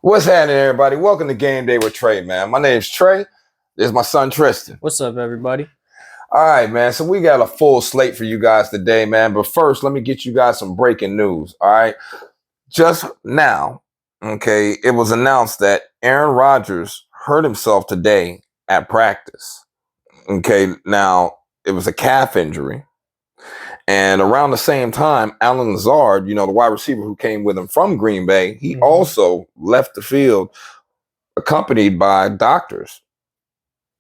What's happening, everybody? Welcome to Game Day with Trey, man. My name's Trey. This is my son, Tristan. What's up, everybody? All right, man. So we got a full slate for you guys today, man. But first, let me get you guys some breaking news. All right. Just now, okay, it was announced that Aaron Rodgers hurt himself today at practice. Okay. Now, it was a calf injury. And around the same time, Alan Lazard, the wide receiver who came with him from Green Bay, he also left the field accompanied by doctors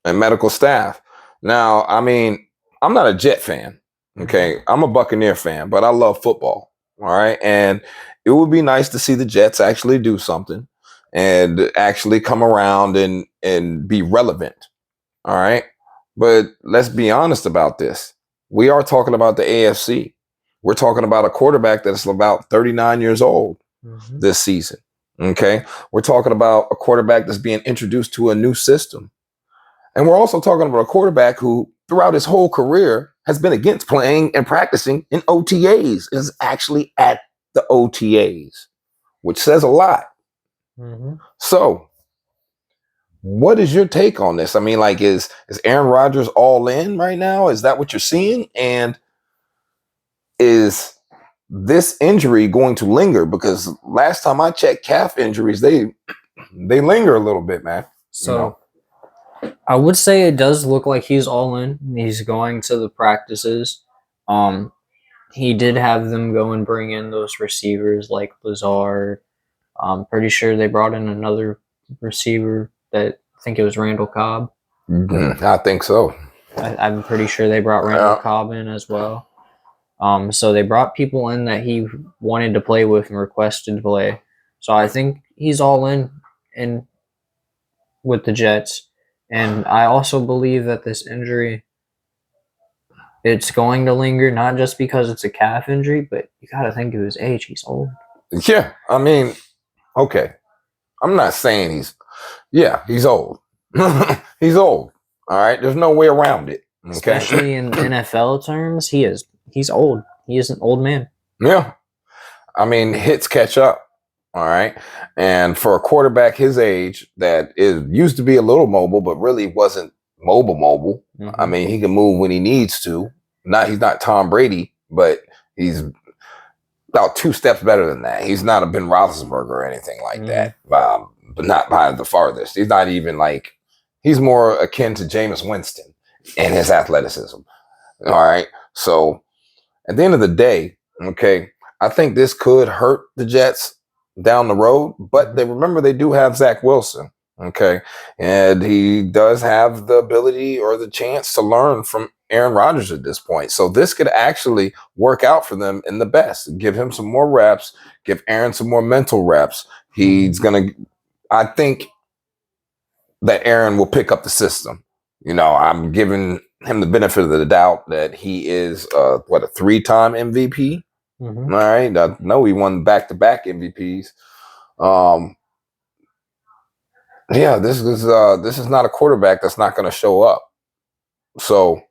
and medical staff. Now, I mean, I'm not a Jet fan. Okay. I'm a Buccaneer fan, but I love football. All right. And it would be nice to see the Jets actually do something and actually come around and be relevant. All right. But let's be honest about this. We are talking about the AFC. We're talking about a quarterback that's about 39 years old this season. Okay. We're talking about a quarterback that's being introduced to a new system. And we're also talking about a quarterback who, throughout his whole career, has been against playing and practicing in OTAs, is actually at the OTAs, which says a lot. So, what is your take on this? I mean, like, is Aaron Rodgers all in right now? Is that what you're seeing? And is this injury going to linger? Because last time I checked, calf injuries, they linger a little bit, man. So I would say it does look like he's all in. He's going to the practices. He did have them go and bring in those receivers like Lazard. I'm pretty sure they brought in another receiver that I think it was Randall Cobb. I think so. I'm pretty sure they brought Randall Cobb in as well. So they brought people in that he wanted to play with and requested to play. So I think he's all in with the Jets. And I also believe that this injury, it's going to linger, not just because it's a calf injury, but you got to think of his age. He's old. Yeah, I mean, okay. I'm not saying he's old. He's old. All right. There's no way around it. Okay? Especially in NFL terms, he's old. He is an old man. Yeah. I mean, hits catch up. All right. And for a quarterback his age that used to be a little mobile, but really wasn't mobile. I mean, he can move when he needs to. He's not Tom Brady, but he's about 2 steps better than that. He's not a Ben Roethlisberger or anything like that, but not by the farthest. He's not even like, he's more akin to Jameis Winston in his athleticism. All right. So at the end of the day, okay, I think this could hurt the Jets down the road, but they do have Zach Wilson. Okay. And he does have the ability or the chance to learn from Aaron Rodgers at this point. So this could actually work out for them in the best. Give him some more reps, give Aaron some more mental reps. I think that Aaron will pick up the system. I'm giving him the benefit of the doubt that he is a 3-time MVP. All right. I know he won back-to-back MVPs. This is not a quarterback that's not going to show up. So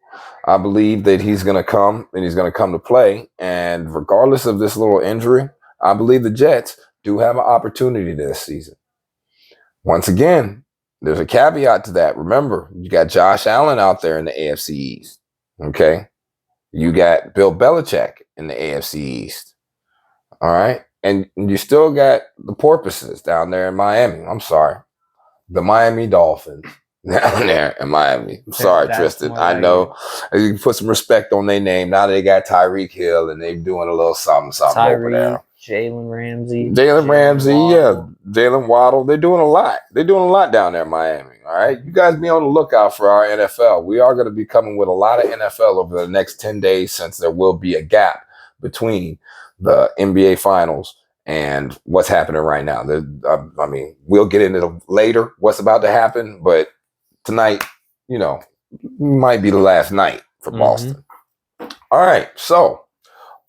I believe that he's going to come and he's going to come to play. And regardless of this little injury, I believe the Jets do have an opportunity this season. Once again, there's a caveat to that. Remember, you got Josh Allen out there in the AFC East. Okay. You got Bill Belichick in the AFC East. All right. And you still got the Porpoises down there in Miami. I'm sorry. The Miami Dolphins down there in Miami. I'm sorry, Tristan. I know you can put some respect on their name. Now they got Tyreek Hill and they're doing a little something over there. Jalen Ramsey, Jalen Waddle. They're doing a lot. They're doing a lot down there in Miami. All right. You guys be on the lookout for our NFL. We are going to be coming with a lot of NFL over the next 10 days since there will be a gap between the NBA Finals and what's happening right now. I mean, we'll get into later what's about to happen, but tonight, might be the last night for Boston. All right. So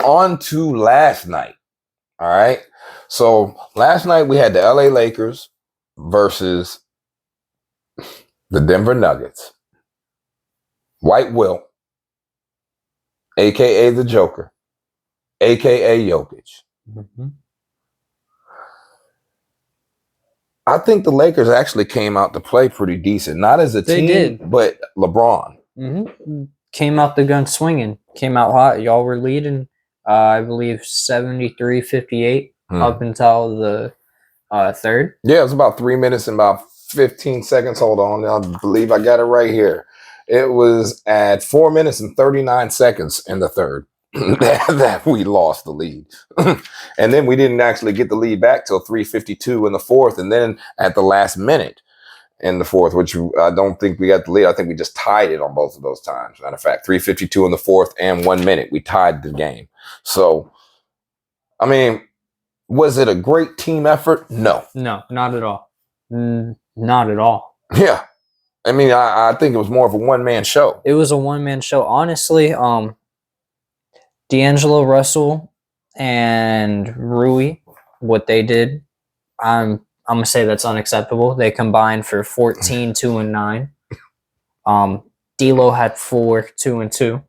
on to last night. All right. So last night we had the LA Lakers versus the Denver Nuggets. White Will, a.k.a. the Joker, a.k.a. Jokic. I think the Lakers actually came out to play pretty decent, not as a They team, did. but LeBron. Came out the gun swinging. Came out hot. Y'all were leading, I believe, 73-58 up until the third. Yeah, it was about 3 minutes and about 15 seconds. Hold on. I believe I got it right here. It was at 4 minutes and 39 seconds in the third that we lost the lead. And then we didn't actually get the lead back till 3:52 in the fourth. And then at the last minute in the fourth, which I don't think we got the lead. I think we just tied it on both of those times. Matter of fact, 3:52 in the fourth and 1 minute. We tied the game. So, I mean, was it a great team effort? No. No, not at all. Not at all. Yeah. I mean, I think it was more of a one-man show. It was a one-man show. Honestly, D'Angelo Russell and Rui, what they did, I'm going to say that's unacceptable. They combined for 14, 2, and 9. D'Lo had 4, 2, and 2.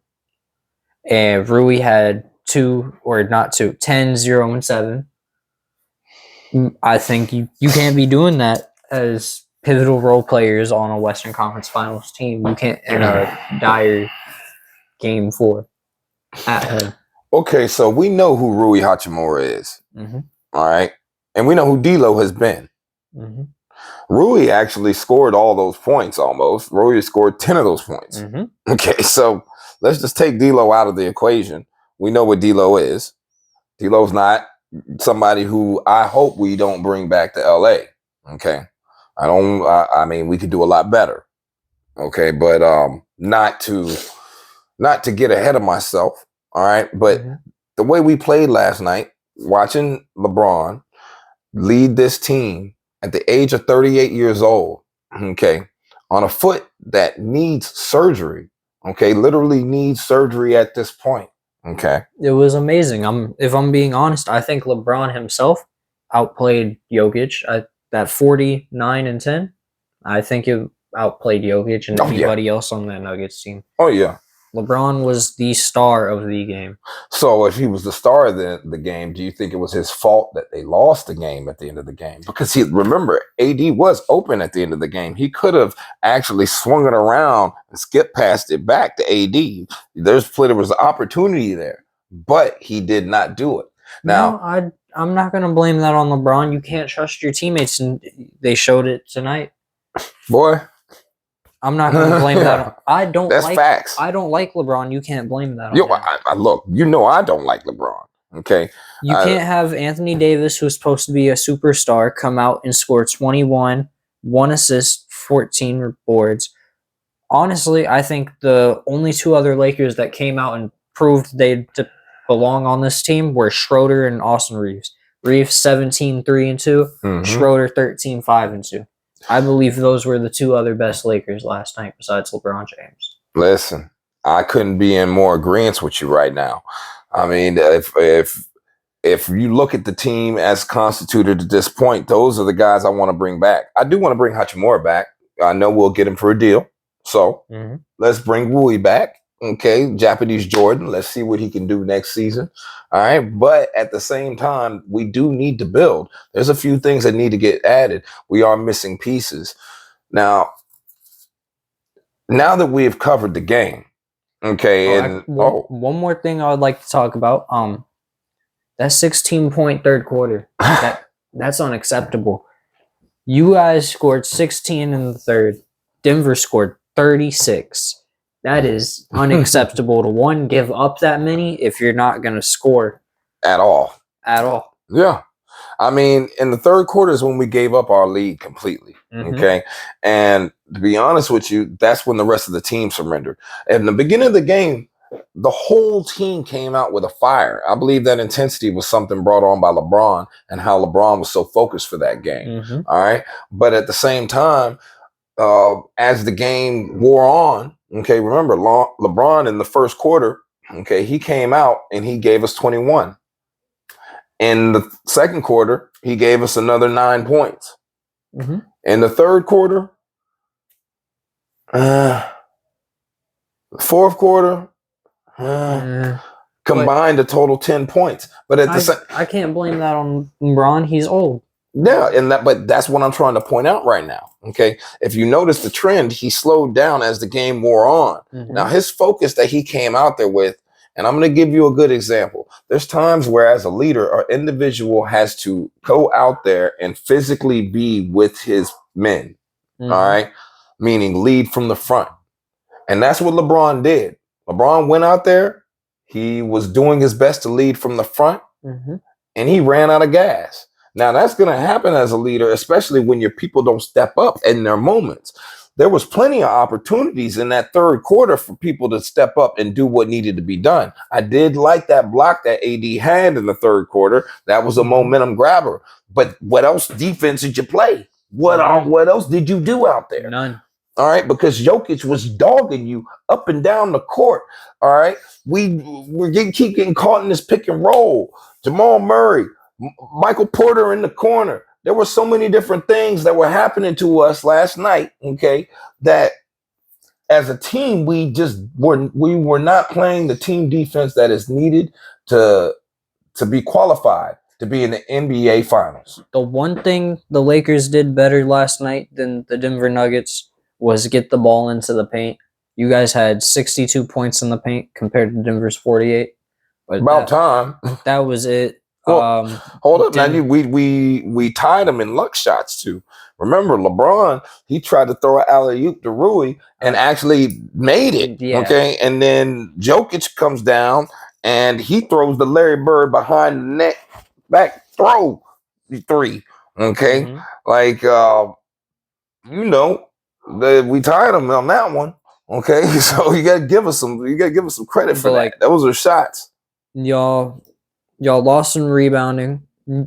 And Rui had 10, 0, and 7. I think you can't be doing that as pivotal role players on a Western Conference Finals team. You can't in a dire game 4 at home. Okay, so we know who Rui Hachimura is. All right. And we know who D'Lo has been. Rui actually scored all those points almost. Rui scored 10 of those points. Okay, so let's just take D'Lo out of the equation. We know what D'Lo is. D'Lo's not somebody who I hope we don't bring back to LA. Okay. I mean, we could do a lot better. Okay, but not to get ahead of myself. All right. But the way we played last night, watching LeBron lead this team at the age of 38 years old, okay, on a foot that needs surgery, okay, literally needs surgery at this point. Okay. It was amazing. If I'm being honest, I think LeBron himself outplayed Jokic. That 49 and 10, I think it outplayed Jokic and anybody else on that Nuggets team. Oh, yeah. LeBron was the star of the game. So if he was the star of the game, do you think it was his fault that they lost the game at the end of the game? Because remember, AD was open at the end of the game. He could have actually swung it around and skipped past it back to AD. There was an opportunity there, but he did not do it. Now, no, I'm not going to blame that on LeBron. You can't trust your teammates, and they showed it tonight. Boy. I'm not going to blame that. That's facts. I don't like LeBron. You can't blame that on him. Look, I don't like LeBron. Okay. You can't have Anthony Davis, who's supposed to be a superstar, come out and score 21, 1 assist, 14 boards. Honestly, I think the only 2 other Lakers that came out and proved they belong on this team were Schroeder and Austin Reeves. Reeves 17, 3 and 2. Schroeder 13, 5 and 2. I believe those were the 2 other best Lakers last night besides LeBron James. Listen, I couldn't be in more agreement with you right now. I mean, if you look at the team as constituted at this point, those are the guys I want to bring back. I do want to bring Hachimura back. I know we'll get him for a deal. So let's bring Rui back. Okay, Japanese Jordan. Let's see what he can do next season. All right. But at the same time, we do need to build. There's a few things that need to get added. We are missing pieces. Now that we have covered the game, okay. One more thing I would like to talk about. That 16-point third quarter. That's unacceptable. You guys scored 16 in the third. Denver scored 36. That is unacceptable to give up that many if you're not going to score at all. Yeah. I mean, in the third quarter is when we gave up our lead completely. Okay. And to be honest with you, that's when the rest of the team surrendered. In the beginning of the game, the whole team came out with a fire. I believe that intensity was something brought on by LeBron and how LeBron was so focused for that game. All right. But at the same time, as the game wore on, okay, remember LeBron in the first quarter, okay, he came out and he gave us 21. In the second quarter, he gave us another 9 points. In the third quarter, fourth quarter, combined a total 10 points. But at the I can't blame that on LeBron. He's old. Yeah, but that's what I'm trying to point out right now. Okay, if you notice the trend, he slowed down as the game wore on. Now his focus that he came out there with, and I'm going to give you a good example. There's times where, as a leader, an individual has to go out there and physically be with his men. All right, meaning lead from the front, and that's what LeBron did. LeBron went out there. He was doing his best to lead from the front, and he ran out of gas. Now that's going to happen as a leader, especially when your people don't step up in their moments. There was plenty of opportunities in that third quarter for people to step up and do what needed to be done. I did like that block that AD had in the third quarter. That was a momentum grabber. But what else defense did you play? What else did you do out there? None. All right, because Jokic was dogging you up and down the court. All right, we're keep getting caught in this pick and roll. Jamal Murray, Michael Porter in the corner. There were so many different things that were happening to us last night. Okay, that as a team we were not playing the team defense that is needed to be qualified to be in the NBA Finals. The one thing the Lakers did better last night than the Denver Nuggets was get the ball into the paint. You guys had 62 points in the paint compared to Denver's 48. But About time. That was it. Well, hold up, now we tied them in luck shots too. Remember, LeBron, he tried to throw an alley-oop to Rui and actually made it. Yeah. Okay, and then Jokic comes down and he throws the Larry Bird behind the net back throw three. Okay, like we tied them on that one. Okay, so you gotta give us some credit for that. Those are shots. Y'all lost in rebounding.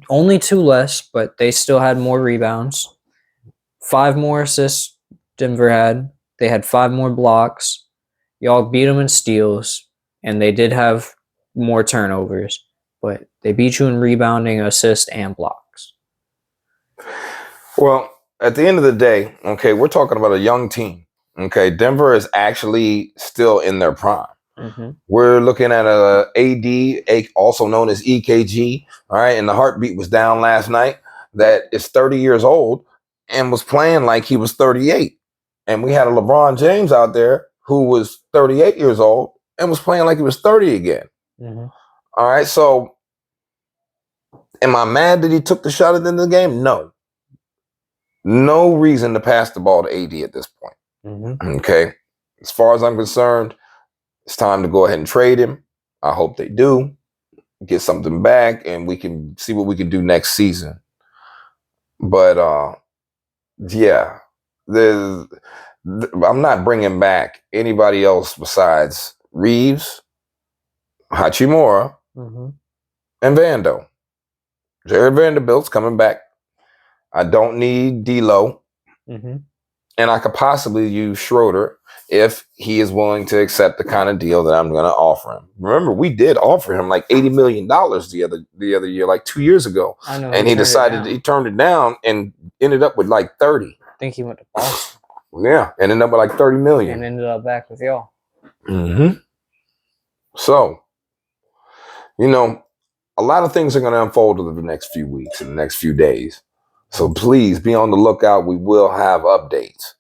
Only 2 less, but they still had more rebounds. 5 more assists Denver had. They had 5 more blocks. Y'all beat them in steals, and they did have more turnovers, but they beat you in rebounding, assists, and blocks. Well, at the end of the day, okay, we're talking about a young team. Okay, Denver is actually still in their prime. We're looking at a AD, also known as EKG, all right, and the heartbeat was down last night, that is 30 years old and was playing like he was 38. And we had a LeBron James out there who was 38 years old and was playing like he was 30 again. All right, so am I mad that he took the shot at the end of the game? No. No reason to pass the ball to AD at this point. Okay, as far as I'm concerned, it's time to go ahead and trade him. I hope they do. Get something back, and we can see what we can do next season. But yeah, I'm not bringing back anybody else besides Reeves, Hachimura, and Vando. Jared Vanderbilt's coming back. I don't need D'Lo. And I could possibly use Schroeder if he is willing to accept the kind of deal that I'm going to offer him. Remember, we did offer him like $80 million the other year, like 2 years ago. I know, and he turned it down and ended up with like 30. I think he went to Boston. Yeah, and ended up with like 30 million. And ended up back with y'all. So, a lot of things are going to unfold over the next few weeks and the next few days. So please be on the lookout. We will have updates.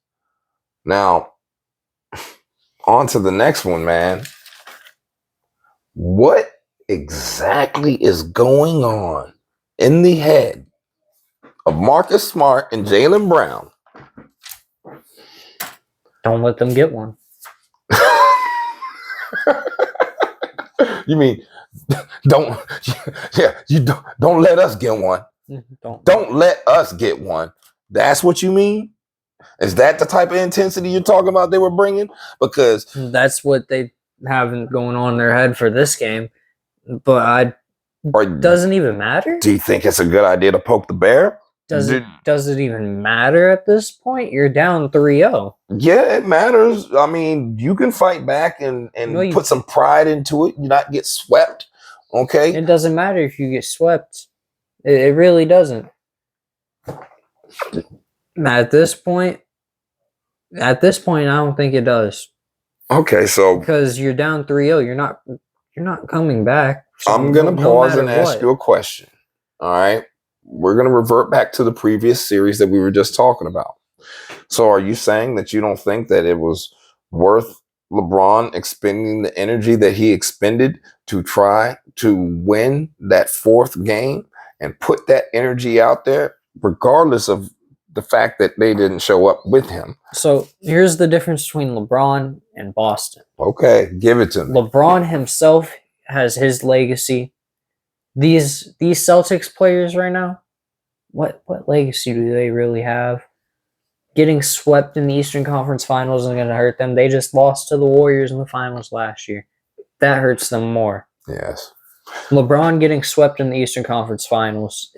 Now, on to the next one, man. What exactly is going on in the head of Marcus Smart and Jaylen Brown? Don't let them get one. You mean don't let us get one. Don't let us get one. That's what you mean? Is that the type of intensity you're talking about they were bringing? Because that's what they have going on in their head for this game. But doesn't even matter. Do you think it's a good idea to poke the bear? Does it even matter at this point? You're down 3-0. Yeah, it matters. I mean, you can fight back and put some pride into it. You not get swept. Okay. It doesn't matter if you get swept. It really doesn't. At this point, I don't think it does. Okay, so because you're down 3-0, you're not coming back. So I'm gonna pause and ask you a question. All right. we're going to revert back to the previous series that we were just talking about. So are you saying that you don't think that it was worth LeBron expending the energy that he expended to try to win that fourth game and put that energy out there, regardless of the fact that they didn't show up with him? So here's the difference between LeBron and Boston. Okay, give it to me. LeBron himself has his legacy. These Celtics players right now, what legacy do they really have? Getting swept in the Eastern Conference Finals isn't going to hurt them. They just lost to the Warriors in the finals last year. That hurts them more. Yes. LeBron getting swept in the Eastern Conference Finals,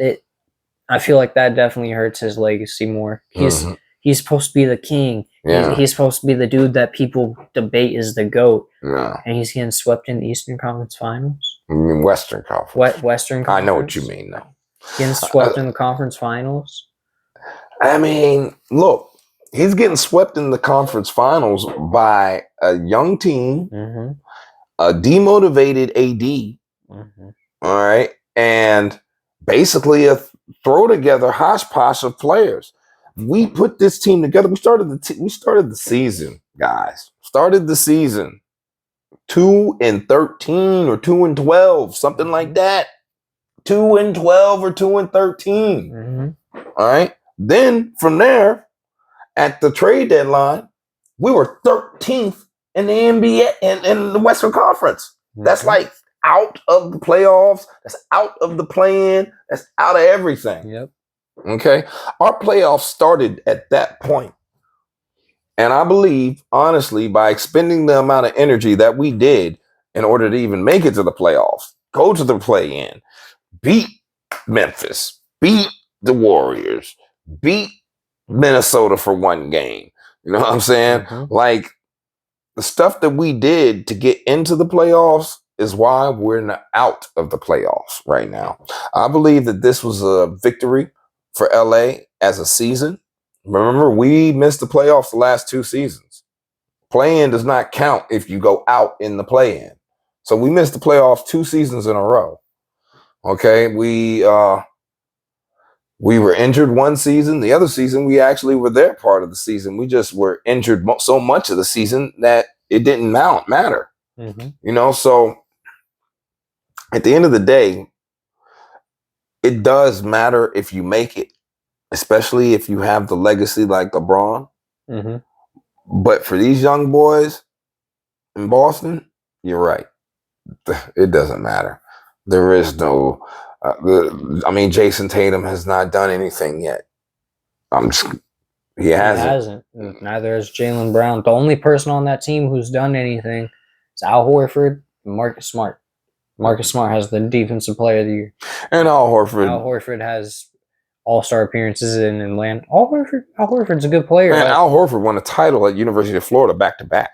I feel like that definitely hurts his legacy more. He's supposed to be the king. Yeah. He's supposed to be the dude that people debate is the GOAT. No. And he's getting swept in the Eastern Conference Finals. I mean Western Conference. Western Conference. I know what you mean, though. Getting swept in the conference finals. I mean, look, he's getting swept in the conference finals by a young team, a demotivated AD, all right, and basically a throw together hodgepodge of players. We put this team together. We started the season, guys. Started the season 2-13 or 2-12, something like that. 2-12 or 2-13. All right. Then from there, at the trade deadline, we were 13th in the NBA and in the Western Conference. That's like out of the playoffs. That's out of the play-in. That's out of everything. Yep. Okay. Our playoffs started at that point. And I believe, honestly, by expending the amount of energy that we did in order to even make it to the playoffs, go to the play-in, beat Memphis, beat the Warriors, beat Minnesota for one game. You know what I'm saying? Like, the stuff that we did to get into the playoffs is why we're out of the playoffs right now. I believe that this was a victory for LA as a season. Remember, we missed the playoffs the last 2 seasons. Play-in does not count if you go out in the play-in. So we missed the playoffs 2 seasons in a row. Okay, we were injured one season. The other season, we actually were there part of the season. We just were injured so much of the season that it didn't matter. You know, so at the end of the day, it does matter if you make it, especially if you have the legacy like LeBron. But for these young boys in Boston, you're right. It doesn't matter. There is no... Jason Tatum has not done anything yet. He hasn't. Neither has Jaylen Brown. The only person on that team who's done anything is Al Horford and Marcus Smart. Marcus Smart has the Defensive Player of the Year. And Al Horford has all-star appearances in Atlanta. Al Horford's a good player. Man, Al Horford won a title at University of Florida back-to-back.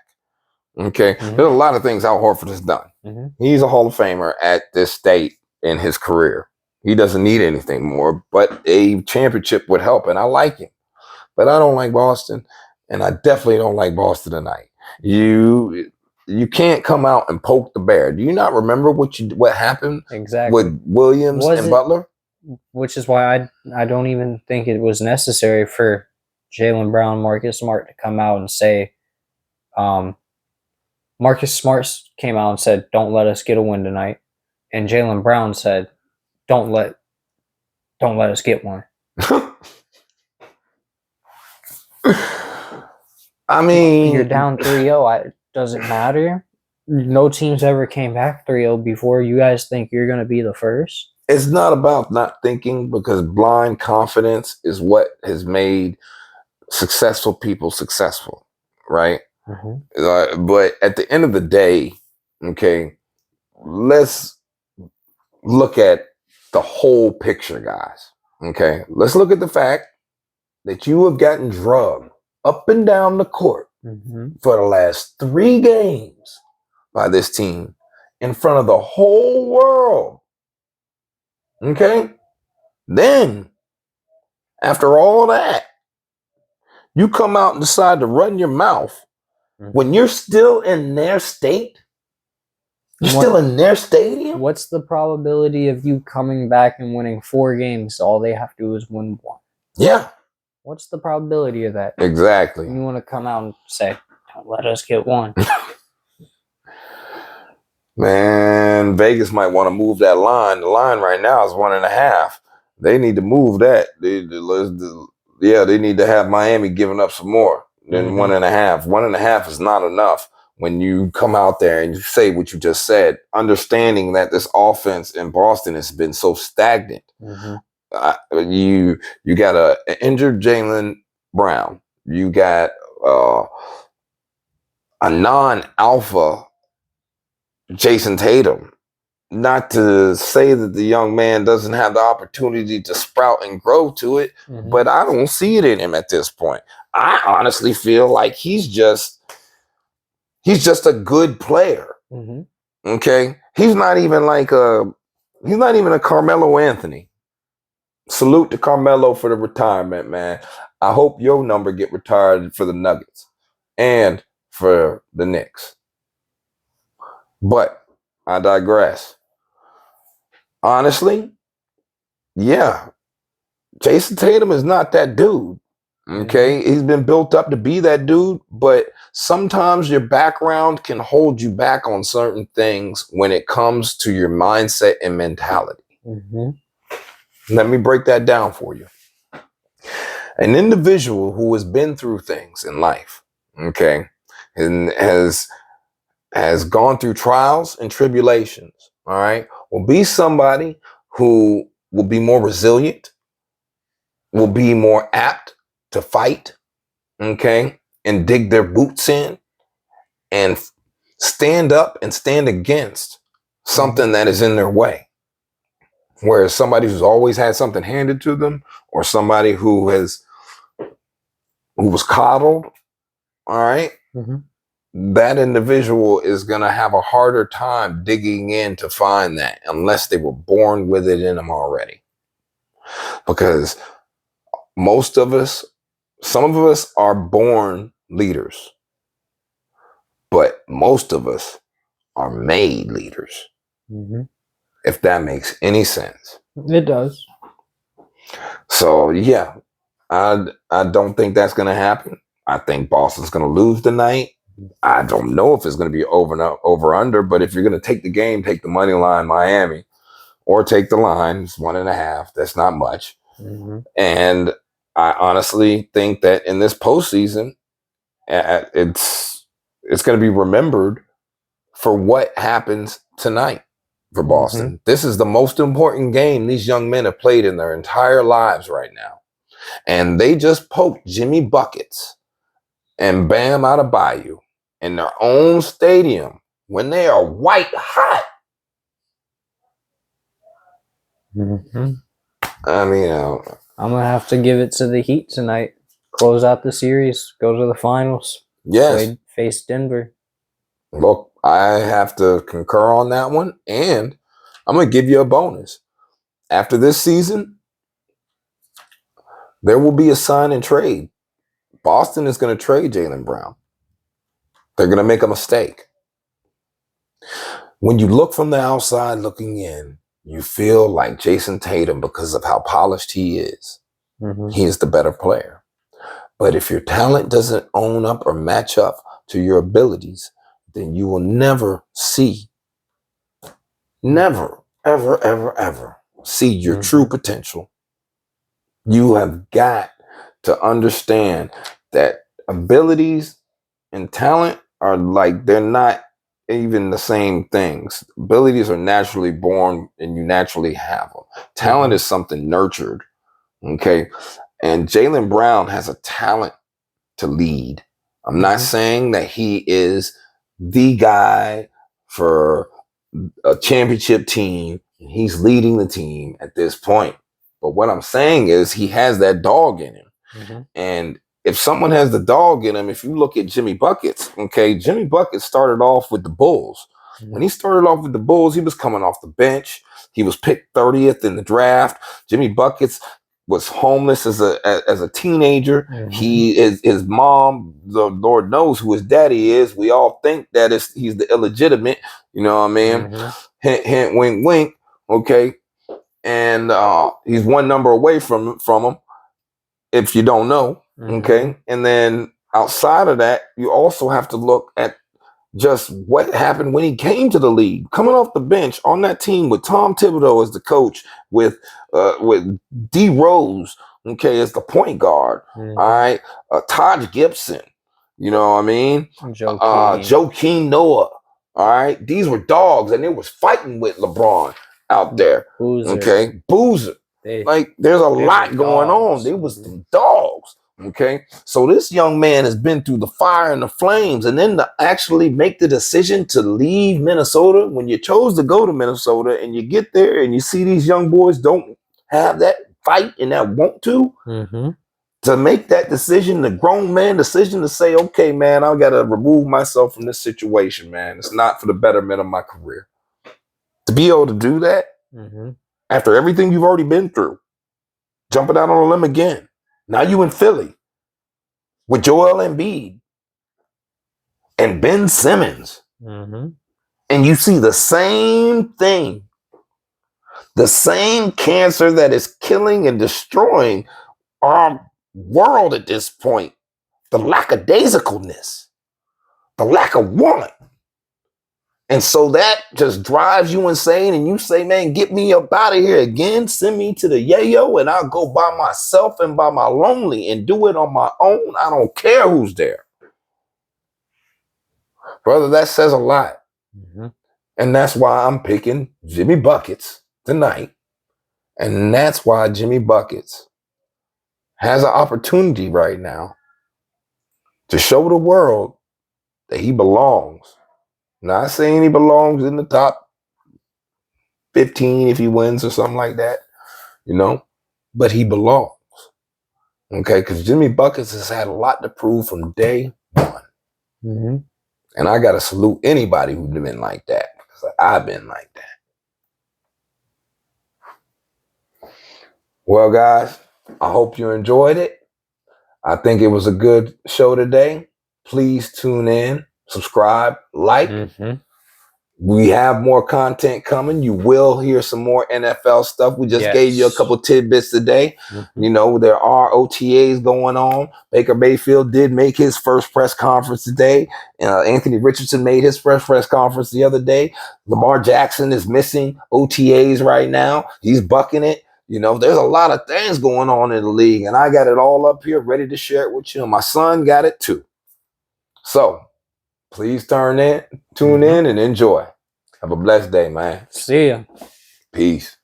Okay? There's a lot of things Al Horford has done. He's a Hall of Famer at this state in his career. He doesn't need anything more, but a championship would help, and I like him. But I don't like Boston, and I definitely don't like Boston tonight. You can't come out and poke the bear. Do you not remember what happened with Williams and Butler? Which is why I don't even think it was necessary for Jaylen Brown, Marcus Smart to come out and say, Marcus Smart came out and said, "Don't let us get a win tonight," and Jaylen Brown said, "Don't let us get one." I mean, you're down 3-0. Does it matter? No teams ever came back 3-0 before. You guys think you're going to be the first? It's not about not thinking, because blind confidence is what has made successful people successful, right? But at the end of the day, okay, let's look at the whole picture, guys. Okay, let's look at the fact that you have gotten drugged up and down the court for the last 3 games by this team in front of the whole world. Okay? Then, after all that, you come out and decide to run your mouth when you're still in their state You're still in their stadium? What's the probability of you coming back and winning 4 games? All they have to do is win 1. Yeah. What's the probability of that? Exactly. You want to come out and say, "Don't let us get 1." Man, Vegas might want to move that line. The line right now is 1.5. They need to move that. They need to have Miami giving up some more than 1.5. 1.5 is not enough when you come out there and you say what you just said, understanding that this offense in Boston has been so stagnant. You got an injured Jaylen Brown. You got a non-alpha Jason Tatum. Not to say that the young man doesn't have the opportunity to sprout and grow to it, but I don't see it in him at this point. I honestly feel like he's just a good player. Okay, he's not even a Carmelo Anthony. Salute to Carmelo for the retirement, man. I hope your number get retired for the Nuggets and for the Knicks. But I digress. Honestly, yeah, Jason Tatum is not that dude. Okay, he's been built up to be that dude, but sometimes your background can hold you back on certain things when it comes to your mindset and mentality. Let me break that down for you. An individual who has been through things in life, okay, and has gone through trials and tribulations, all right, will be somebody who will be more resilient, will be more apt to fight, okay, and dig their boots in and stand up and stand against something that is in their way. Whereas somebody who's always had something handed to them, or somebody who was coddled, all right, that individual is going to have a harder time digging in to find that unless they were born with it in them already. Because some of us are born leaders, but most of us are made leaders. If that makes any sense. It does. So, yeah, I don't think that's going to happen. I think Boston's going to lose tonight. I don't know if it's going to be over under, but if you're going to take the game, take the money line Miami, or take the line. It's 1.5. That's not much. And I honestly think that in this postseason, it's going to be remembered for what happens tonight for Boston. This is the most important game these young men have played in their entire lives right now. And they just poked Jimmy Buckets and Bam Adebayo in their own stadium when they are white hot. I mean, I'm going to have to give it to the Heat tonight. Close out the series. Go to the finals. Yes. Face Denver. Well, I have to concur on that one. And I'm going to give you a bonus. After this season, there will be a sign and trade. Boston is going to trade Jaylen Brown. They're going to make a mistake. When you look from the outside looking in, you feel like Jason Tatum, because of how polished he is, he is the better player. But if your talent doesn't own up or match up to your abilities, then you will never, ever, ever, ever see your true potential. You have got to understand that abilities and talent are they're not even the same things. Abilities are naturally born and you naturally have them. Talent is something nurtured. Okay. And Jaylen Brown has a talent to lead. I'm not saying that he is the guy for a championship team. He's leading the team at this point. But what I'm saying is he has that dog in him. And if someone has the dog in him, if you look at Jimmy Buckets, okay, Jimmy Buckets started off with the Bulls. When he started off with the Bulls, he was coming off the bench. He was picked 30th in the draft. Jimmy Buckets was homeless as a teenager. Mhm. His mom, the Lord knows who his daddy is. We all think that he's the illegitimate. You know what I mean? Mhm. Hint, hint, wink, wink. Okay, and he's one number away from him. If you don't know, okay, and then outside of that, you also have to look at just what happened when he came to the league, coming off the bench on that team with Tom Thibodeau as the coach, with D Rose, okay, as the point guard. Mhm. All right, Taj Gibson, you know what I mean? Joakim. Joakim Noah. All right, these were dogs, and they was fighting with LeBron out there. Boozer. Okay, Boozer. They, Like, there's a they lot were going on. dogs. They was some dogs. Okay, so this young man has been through the fire and the flames, and then to actually make the decision to leave Minnesota when you chose to go to Minnesota, and you get there and you see these young boys don't have that fight and that want to make that decision, the grown man decision to say, okay, man, I got to remove myself from this situation, man. It's not for the betterment of my career. To be able to do that after everything you've already been through, jumping out on a limb again. Now you in Philly with Joel Embiid and Ben Simmons. And you see the same thing, the same cancer that is killing and destroying our world at this point, the lackadaisicalness, the lack of want. And so that just drives you insane, and you say, man, get me up out of here again, send me to the yayo, and I'll go by myself and by my lonely and do it on my own. I don't care who's there. Brother, that says a lot. And that's why I'm picking Jimmy Buckets tonight. And that's why Jimmy Buckets has an opportunity right now to show the world that he belongs. Not saying he belongs in the top 15 if he wins or something like that, you know, but he belongs. Okay, because Jimmy Buckets has had a lot to prove from day one. And I got to salute anybody who's been like that, because I've been like that. Well, guys, I hope you enjoyed it. I think it was a good show today. Please tune in, subscribe, like. We have more content coming. You will hear some more NFL stuff. We just gave you a couple tidbits today. You know, there are OTAs going on. Baker Mayfield did make his first press conference today. Anthony Richardson made his first press conference the other day. Lamar Jackson is missing OTAs right now. He's bucking it. You know, there's a lot of things going on in the league, and I got it all up here ready to share it with you. And my son got it too. So please tune in and enjoy. Have a blessed day, man. See ya. Peace.